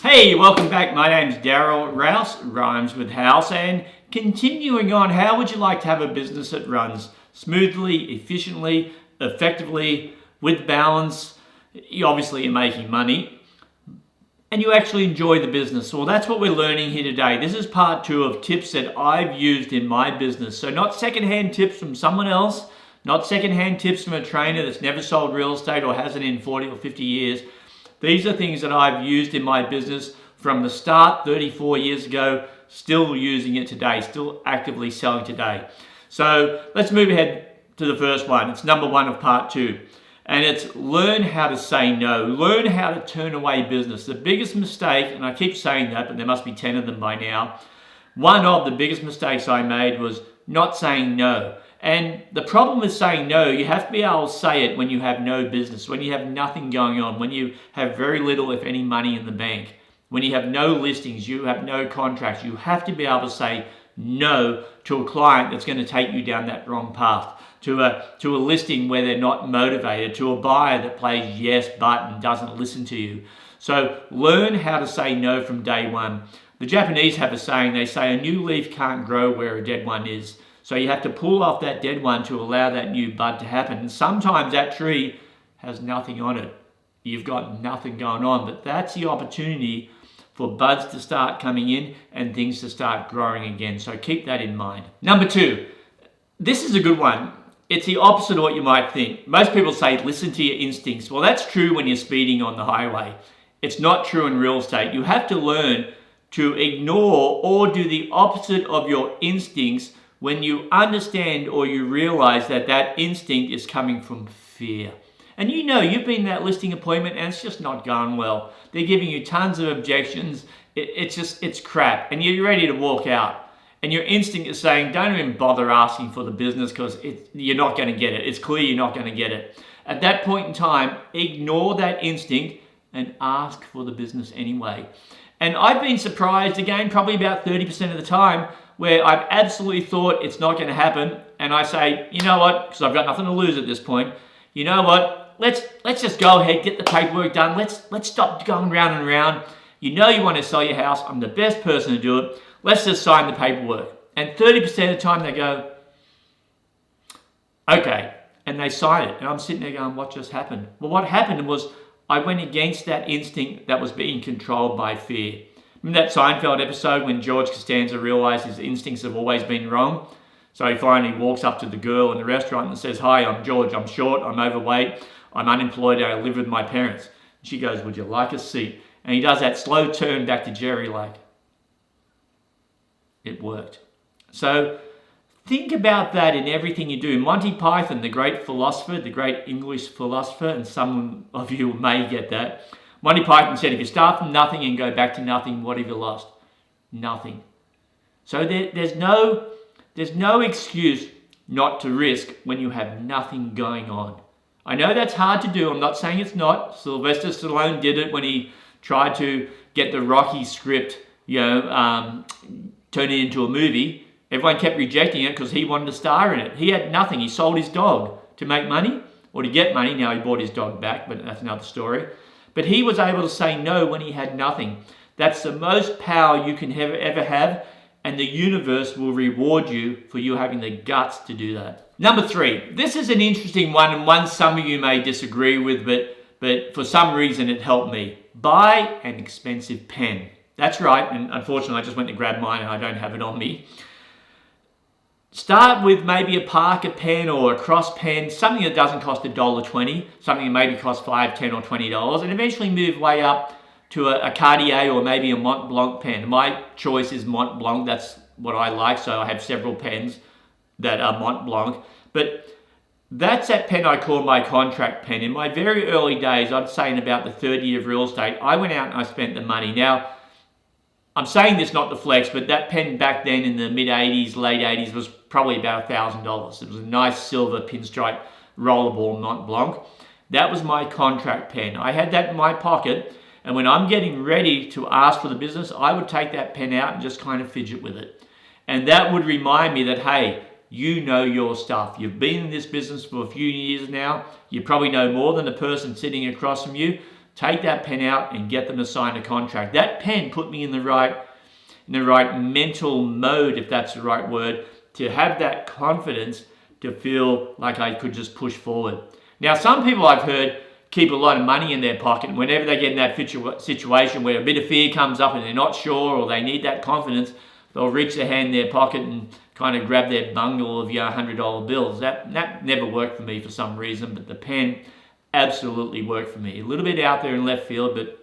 Hey, welcome back. My name's Daryl Rouse, rhymes with house, and continuing on, how would you like to have a business that runs smoothly, efficiently, effectively, with balance? Obviously, you're making money and you actually enjoy the business. Well, that's what we're learning here today. This is part 2 of tips that I've used in my business. So not secondhand tips from someone else, not secondhand tips from a trainer that's never sold real estate or hasn't in 40 or 50 years. These are things that I've used in my business from the start 34 years ago, still using it today, still actively selling today. So let's move ahead to the first one. It's number 1 of part 2. And it's learn how to say no. Learn how to turn away business. The biggest mistake, and I keep saying that, but there must be 10 of them by now. One of the biggest mistakes I made was not saying no. And the problem with saying no, you have to be able to say it when you have no business, when you have nothing going on, when you have very little, if any, money in the bank, when you have no listings, you have no contracts. You have to be able to say no to a client that's going to take you down that wrong path, to a listing where they're not motivated, to a buyer that plays yes but and doesn't listen to you. So learn how to say no from day one. The Japanese have a saying, they say a new leaf can't grow where a dead one is. So you have to pull off that dead one to allow that new bud to happen. And sometimes that tree has nothing on it. You've got nothing going on, but that's the opportunity for buds to start coming in and things to start growing again. So keep that in mind. Number 2, this is a good one. It's the opposite of what you might think. Most people say, listen to your instincts. Well, that's true when you're speeding on the highway. It's not true in real estate. You have to learn to ignore or do the opposite of your instincts when you understand or you realize that that instinct is coming from fear. And you know, you've been in that listing appointment and it's just not going well. They're giving you tons of objections. It's crap. And you're ready to walk out. And your instinct is saying, don't even bother asking for the business because you're not going to get it. It's clear you're not going to get it. At that point in time, ignore that instinct and ask for the business anyway. And I've been surprised, again, probably about 30% of the time, where I've absolutely thought it's not going to happen, and I say, you know what, because I've got nothing to lose at this point, you know what, let's just go ahead, get the paperwork done, let's stop going round and round. You know you want to sell your house, I'm the best person to do it, let's just sign the paperwork. And 30% of the time they go, okay, and they sign it, and I'm sitting there going, what just happened? Well, what happened was I went against that instinct that was being controlled by fear. Remember that Seinfeld episode when George Costanza realized his instincts have always been wrong? So he finally walks up to the girl in the restaurant and says, hi, I'm George, I'm short, I'm overweight, I'm unemployed, and I live with my parents. And she goes, would you like a seat? And he does that slow turn back to Jerry like, it worked. So think about that in everything you do. Monty Python, the great philosopher, the great English philosopher, and some of you may get that, Monty Python said, if you start from nothing and go back to nothing, what have you lost? Nothing. So there's no excuse not to risk when you have nothing going on. I know that's hard to do. I'm not saying it's not. Sylvester Stallone did it when he tried to get the Rocky script, turn it into a movie. Everyone kept rejecting it because he wanted to star in it. He had nothing. He sold his dog to make money or to get money. Now he bought his dog back, but that's another story. But he was able to say no when he had nothing. That's the most power you can ever have, and the universe will reward you for you having the guts to do that. Number 3, this is an interesting one, and one some of you may disagree with, but for some reason it helped me. Buy an expensive pen. That's right, and unfortunately I just went to grab mine and I don't have it on me. Start with maybe a Parker pen or a Cross pen, something that doesn't cost $1.20, something that maybe costs $5, $10 or $20, and eventually move way up to a Cartier or maybe a Mont Blanc pen. My choice is Mont Blanc, that's what I like, so I have several pens that are Mont Blanc. But that's that pen I call my contract pen. In my very early days, I'd say in about the third year of real estate, I went out and I spent the money. Now, I'm saying this not to flex, but that pen back then in the mid-80s, late 80s was probably about $1,000. It was a nice silver pinstripe rollerball Mont Blanc. That was my contract pen. I had that in my pocket, and when I'm getting ready to ask for the business, I would take that pen out and just kind of fidget with it. And that would remind me that, hey, you know your stuff. You've been in this business for a few years now. You probably know more than the person sitting across from you. take that pen out and get them to sign a contract. That pen put me in the right mental mode, if that's the right word, to have that confidence to feel like I could just push forward. Now, some people I've heard keep a lot of money in their pocket, and whenever they get in that situation where a bit of fear comes up and they're not sure or they need that confidence, they'll reach their hand in their pocket and kind of grab their bundle of your $100 bills. That never worked for me for some reason, but the pen absolutely worked for me. A little bit out there in left field, but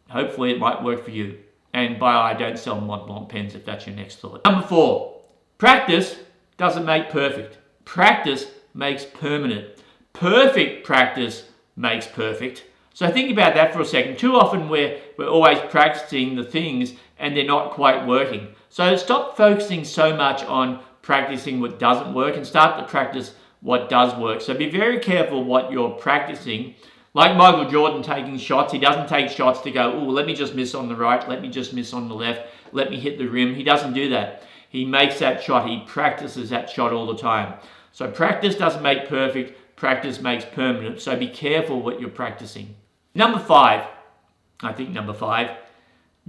hopefully it might work for you. And I don't sell Mont Blanc pens if that's your next thought. Number 4, practice doesn't make perfect. Practice makes permanent. Perfect practice makes perfect. So think about that for a second. Too often we're always practicing the things and they're not quite working. So stop focusing so much on practicing what doesn't work and start to practice what does work. So be very careful what you're practicing. Like Michael Jordan taking shots, he doesn't take shots to go, oh, let me just miss on the right, let me just miss on the left, let me hit the rim. He doesn't do that. He makes that shot. He practices that shot all the time. So practice doesn't make perfect. Practice makes permanent. So be careful what you're practicing. Number 5,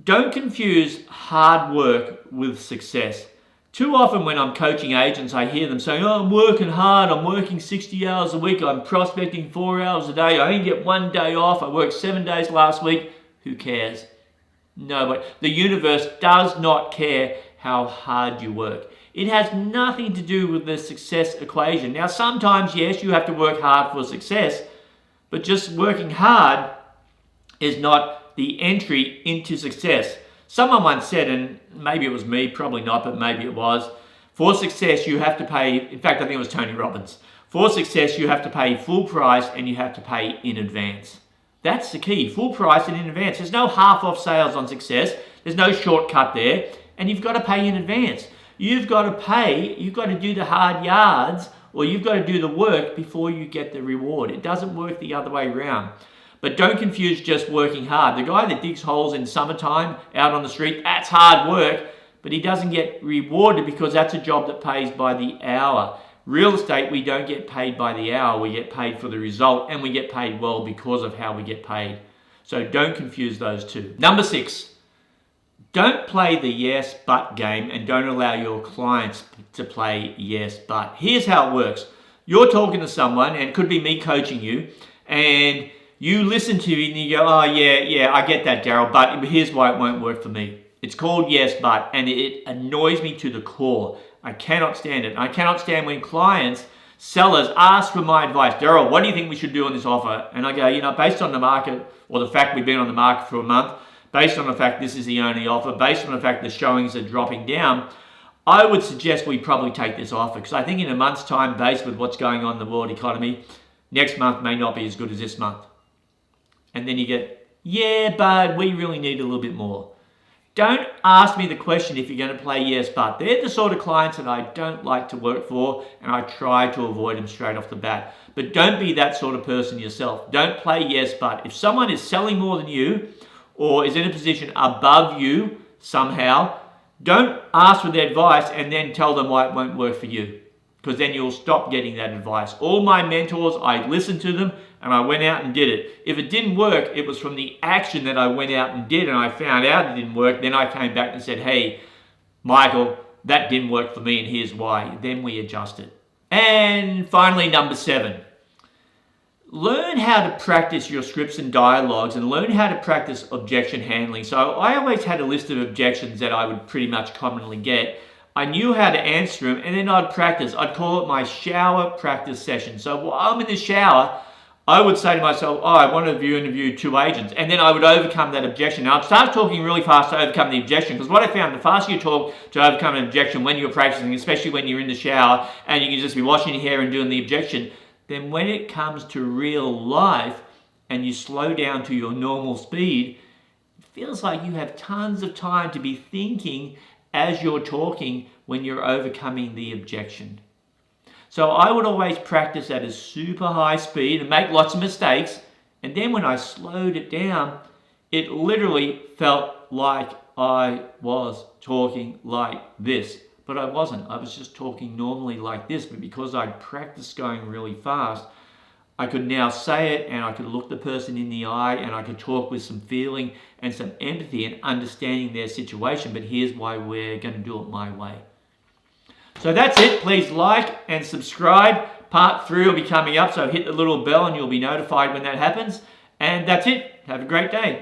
don't confuse hard work with success. Too often when I'm coaching agents, I hear them saying, oh, I'm working hard, I'm working 60 hours a week, I'm prospecting 4 hours a day, I only get 1 day off, I worked 7 days last week. Who cares? Nobody. The universe does not care how hard you work. It has nothing to do with the success equation. Now, sometimes, yes, you have to work hard for success, but just working hard is not the entry into success. Someone once said, and maybe it was me, probably not, but maybe it was, for success you have to pay, in fact I think it was Tony Robbins, for success you have to pay full price and you have to pay in advance. That's the key, full price and in advance. There's no half off sales on success, there's no shortcut there, and you've got to pay in advance. You've got to pay, you've got to do the hard yards, or you've got to do the work before you get the reward. It doesn't work the other way around. But don't confuse just working hard. The guy that digs holes in summertime out on the street, that's hard work, but he doesn't get rewarded because that's a job that pays by the hour. Real estate, we don't get paid by the hour. We get paid for the result, and we get paid well because of how we get paid. So don't confuse those two. Number 6, don't play the yes, but game, and don't allow your clients to play yes, but. Here's how it works. You're talking to someone, and it could be me coaching you, and you listen to me and you go, oh yeah, I get that, Daryl, but here's why it won't work for me. It's called yes, but, and it annoys me to the core. I cannot stand it. I cannot stand when clients, sellers ask for my advice. Daryl, what do you think we should do on this offer? And I go, based on the market, or the fact we've been on the market for a month, based on the fact this is the only offer, based on the fact the showings are dropping down, I would suggest we probably take this offer, because I think in a month's time, based with what's going on in the world economy, next month may not be as good as this month. And then you get, yeah, but we really need a little bit more. Don't ask me the question if you're going to play yes, but. They're the sort of clients that I don't like to work for, and I try to avoid them straight off the bat. But don't be that sort of person yourself. Don't play yes, but. If someone is selling more than you, or is in a position above you somehow, don't ask for their advice and then tell them why it won't work for you, because then you'll stop getting that advice. All my mentors, I listened to them and I went out and did it. If it didn't work, it was from the action that I went out and did, and I found out it didn't work. Then I came back and said, hey, Michael, that didn't work for me and here's why. Then we adjusted. And finally, number 7. Learn how to practice your scripts and dialogues, and learn how to practice objection handling. So I always had a list of objections that I would pretty much commonly get. I knew how to answer them, and then I'd practice. I'd call it my shower practice session. So while I'm in the shower, I would say to myself, oh, I want to interview 2 agents. And then I would overcome that objection. Now, I'd start talking really fast to overcome the objection, because what I found, the faster you talk to overcome an objection when you're practicing, especially when you're in the shower and you can just be washing your hair and doing the objection, then when it comes to real life and you slow down to your normal speed, it feels like you have tons of time to be thinking as you're talking when you're overcoming the objection. So I would always practice at a super high speed and make lots of mistakes. And then when I slowed it down, it literally felt like I was talking like this. But I wasn't. I was just talking normally like this. But because I'd practiced going really fast, I could now say it and I could look the person in the eye and I could talk with some feeling and some empathy and understanding their situation. But here's why we're going to do it my way. So that's it. Please like and subscribe. Part 3 will be coming up, so hit the little bell and you'll be notified when that happens. And that's it. Have a great day.